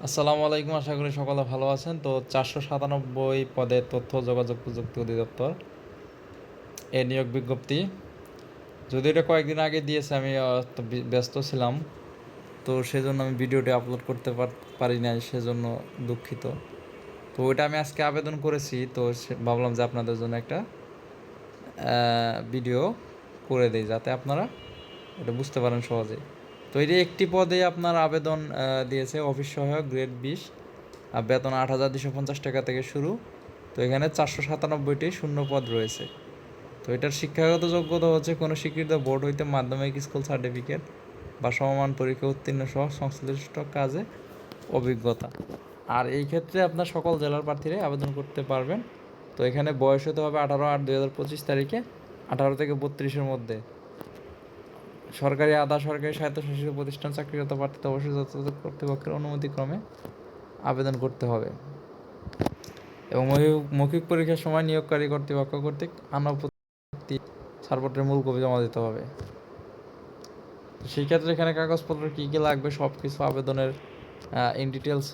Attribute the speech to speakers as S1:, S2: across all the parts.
S1: আসসালামু আলাইকুম, আশা করি সকলে ভালো আছেন। তো 497 পদে তথ্য যোগাযোগ প্রযুক্তি অধিদপ্তর এ নিয়োগ বিজ্ঞপ্তি, যদি এটা কয়েকদিন আগে দিয়েছে, আমি তো ব্যস্ত ছিলাম, তো সেজন্য আমি ভিডিওটি আপলোড করতে পারি নাই, সেজন্য দুঃখিত। তো ওইটা আমি আজকে আবেদন করেছি, তো ভাবলাম যে আপনাদের জন্য একটা ভিডিও করে দিই, যাতে আপনারা এটা বুঝতে পারেন সহজেই। তো এটি একটি পদে আপনার আবেদন দিয়েছে অফিস সহায়ক গ্রেড 20, আর বেতন 8,250 টাকা থেকে শুরু। তো এখানে 497টি শূন্য পদ রয়েছে। তো এটার শিক্ষাগত যোগ্যতা হচ্ছে কোনো স্বীকৃত বোর্ড হইতে মাধ্যমিক স্কুল সার্টিফিকেট বা সমমান পরীক্ষা উত্তীর্ণ সহ সংশ্লিষ্ট কাজে অভিজ্ঞতা। আর এই ক্ষেত্রে আপনার সকল জেলার প্রার্থীরাই আবেদন করতে পারবেন। তো এখানে বয়স হতে হবে 18/8/2025 তারিখে, 18 থেকে 32-এর মধ্যে। সরকারি আধা সরকারি স্বায়ত্তশাসিত প্রতিষ্ঠান চাকরিরত প্রার্থীতে অবশ্যই যথাযথ কর্তৃপক্ষের অনুমতিক্রমে আবেদন করতে হবে, এবং মৌখিক পরীক্ষার সময় নিয়োগকারী কর্তৃপক্ষ কর্তৃক আনুপত্তি ছাড়পত্রের মূল কপি জমা দিতে হবে। সেই ক্ষেত্রে এখানে কাগজপত্র কী কী লাগবে সব কিছু আবেদনের ইন ডিটেলস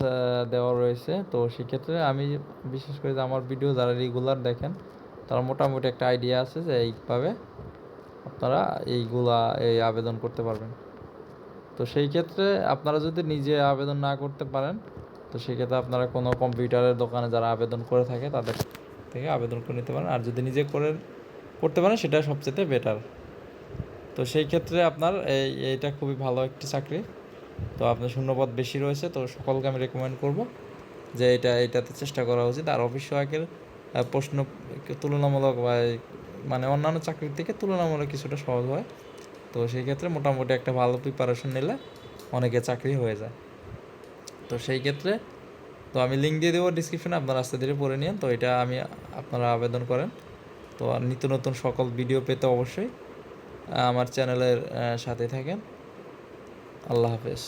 S1: দেওয়া রয়েছে। তো সেক্ষেত্রে আমি বিশেষ করে যে আমার ভিডিও যারা রেগুলার দেখেন, তারা মোটামুটি একটা আইডিয়া আছে যে এইভাবে আপনারা এই আবেদন করতে পারবেন। তো সেই ক্ষেত্রে আপনারা যদি নিজে আবেদন না করতে পারেন, তো সেক্ষেত্রে আপনারা কোনো কম্পিউটারের দোকানে যারা আবেদন করে থাকে তাদের থেকে আবেদন করে নিতে পারেন। আর যদি নিজে করতে পারেন, সেটা সবচেয়ে বেটার। তো সেই ক্ষেত্রে আপনার এইটা খুবই ভালো একটি চাকরি। তো আপনার শূন্যপদ বেশি রয়েছে, তো সকলকে আমি রেকমেন্ড করব যে এটাতে চেষ্টা করা উচিত। আর অফিস সহায়কের প্রশ্ন তুলনামূলক বা মানে অন্যান্য চাকরির থেকে তুলনামূলক কিছুটা সহজ হয়। তো সেই ক্ষেত্রে মোটামুটি একটা ভালো প্রিপারেশন নিলে অনেকে চাকরি হয়ে যায়। তো সেই ক্ষেত্রে তো আমি লিঙ্ক দিয়ে দেবো ডিসক্রিপশনে, আপনারা আস্তে ধীরে পড়ে নিন। তো এটা আপনারা আবেদন করেন। তো আর নিত্য নতুন সকল ভিডিও পেতে অবশ্যই আমার চ্যানেলের সাথে থাকেন। আল্লাহ হাফেজ।